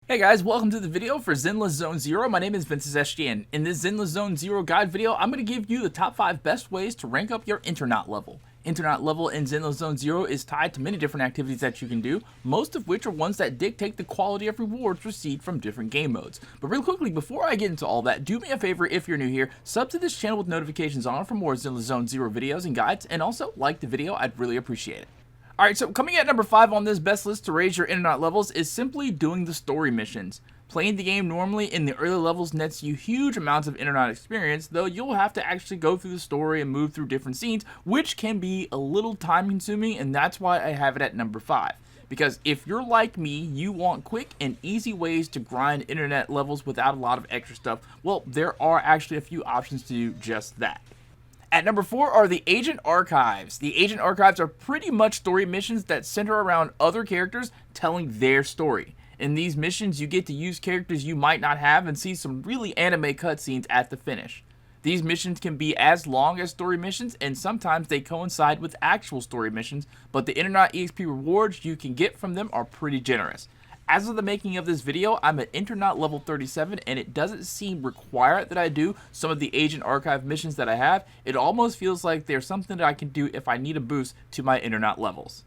Hey guys, welcome to the video for Zenless Zone Zero. My name is Ventus SGN. In this Zenless Zone Zero guide video, I'm going to give you the top 5 best ways to rank up your Internaut level. Internaut level in Zenless Zone Zero is tied to many different activities that you can do, most of which are ones that dictate the quality of rewards received from different game modes. But real quickly, before I get into all that, do me a favor if you're new here, sub to this channel with notifications on for more Zenless Zone Zero videos and guides, and also like the video, I'd really appreciate it. Alright, so coming at number 5 on this best list to raise your Internaut levels is simply doing the story missions. Playing the game normally in the early levels nets you huge amounts of Internaut experience, though you'll have to actually go through the story and move through different scenes, which can be a little time consuming, and that's why I have it at number 5. Because if you're like me, you want quick and easy ways to grind Internet levels without a lot of extra stuff, well, there are actually a few options to do just that. At number 4 are the Agent Archives. The Agent Archives are pretty much story missions that center around other characters telling their story. In these missions, you get to use characters you might not have and see some really anime cutscenes at the finish. These missions can be as long as story missions, and sometimes they coincide with actual story missions, but the Internaut EXP rewards you can get from them are pretty generous. As of the making of this video, I'm at Internaut level 37, and it doesn't seem required that I do some of the Agent Archive missions that I have. It almost feels like they're something that I can do if I need a boost to my Internaut levels.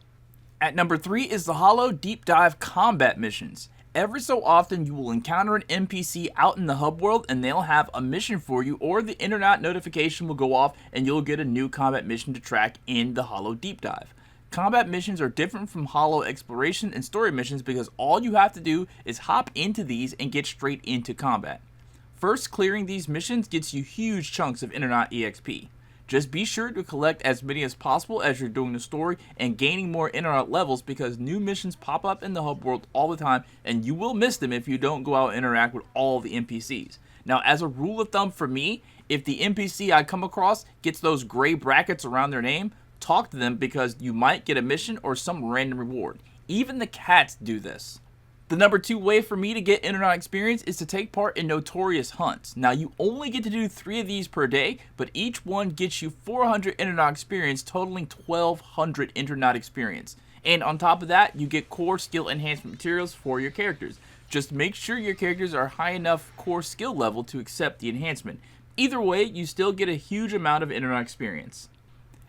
At number 3 is the Hollow Deep Dive Combat Missions. Every so often you will encounter an NPC out in the hub world and they'll have a mission for you, or the Internaut notification will go off and you'll get a new combat mission to track in the Hollow Deep Dive. Combat missions are different from Hollow Exploration and Story missions because all you have to do is hop into these and get straight into combat. First, clearing these missions gets you huge chunks of Internaut EXP. Just be sure to collect as many as possible as you're doing the story and gaining more Internaut levels, because new missions pop up in the hub world all the time and you will miss them if you don't go out and interact with all the NPCs. Now, as a rule of thumb for me, if the NPC I come across gets those gray brackets around their name, talk to them because you might get a mission or some random reward. Even the cats do this. The number 2 way for me to get Internaut experience is to take part in Notorious Hunts. Now, you only get to do 3 of these per day, but each one gets you 400 Internaut experience, totaling 1200 Internaut experience. And on top of that, you get core skill enhancement materials for your characters. Just make sure your characters are high enough core skill level to accept the enhancement. Either way, you still get a huge amount of Internaut experience.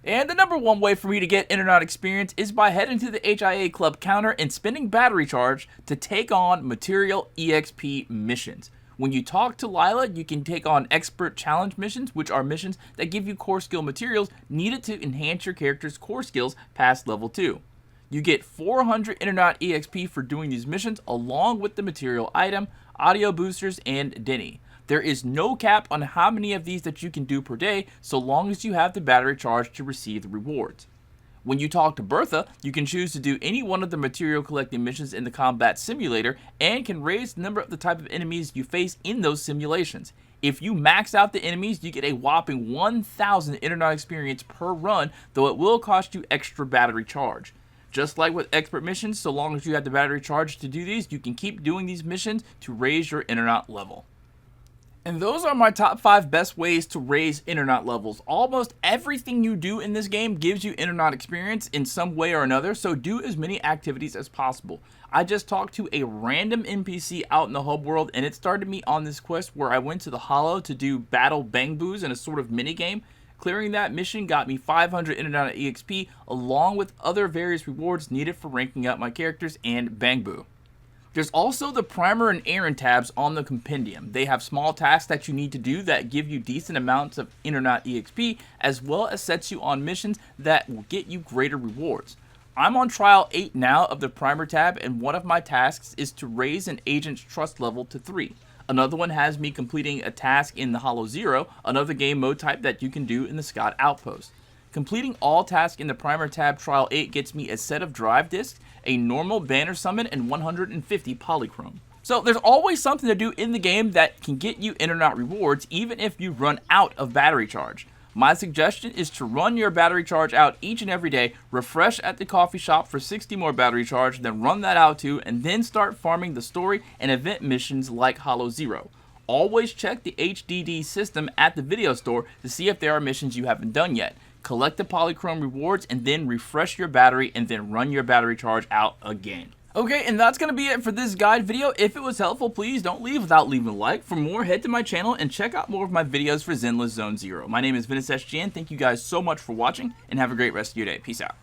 And the number 1 way for me to get Internaut experience is by heading to the HIA Club counter and spending battery charge to take on Material EXP missions. When you talk to Lila, you can take on Expert Challenge missions, which are missions that give you core skill materials needed to enhance your character's core skills past level 2. You get 400 Internaut EXP for doing these missions, along with the material item, audio boosters, and Denny. There is no cap on how many of these that you can do per day, so long as you have the battery charge to receive the rewards. When you talk to Bertha, you can choose to do any one of the material collecting missions in the combat simulator and can raise the number of the type of enemies you face in those simulations. If you max out the enemies, you get a whopping 1000 Internaut experience per run, though it will cost you extra battery charge. Just like with expert missions, so long as you have the battery charge to do these, you can keep doing these missions to raise your Internaut level. And those are my top 5 best ways to raise Internaut levels. Almost everything you do in this game gives you Internaut experience in some way or another, so do as many activities as possible. I just talked to a random NPC out in the hub world, and it started me on this quest where I went to the Hollow to do Battle Bang Boos in a sort of minigame. Clearing that mission got me 500 Internaut EXP, along with other various rewards needed for ranking up my characters and Bang Boo. There's also the Primer and Errand tabs on the compendium. They have small tasks that you need to do that give you decent amounts of Internaut EXP, as well as sets you on missions that will get you greater rewards. I'm on trial 8 now of the Primer tab, and one of my tasks is to raise an agent's trust level to 3. Another one has me completing a task in the Hollow Zero, another game mode type that you can do in the Scott Outpost. Completing all tasks in the Primer tab Trial 8 gets me a set of drive discs, a normal banner summon, and 150 polychrome. So there's always something to do in the game that can get you Internaut rewards, even if you run out of battery charge. My suggestion is to run your battery charge out each and every day, refresh at the coffee shop for 60 more battery charge, then run that out too, and then start farming the story and event missions like Hollow Zero. Always check the HDD system at the video store to see if there are missions you haven't done yet. Collect the polychrome rewards and then refresh your battery and then run your battery charge out again. Okay, and that's going to be it for this guide video. If it was helpful, please don't leave without leaving a like. For more, head to my channel and check out more of my videos for Zenless Zone Zero. My name is Ventus. Thank you guys so much for watching, and have a great rest of your day. Peace out.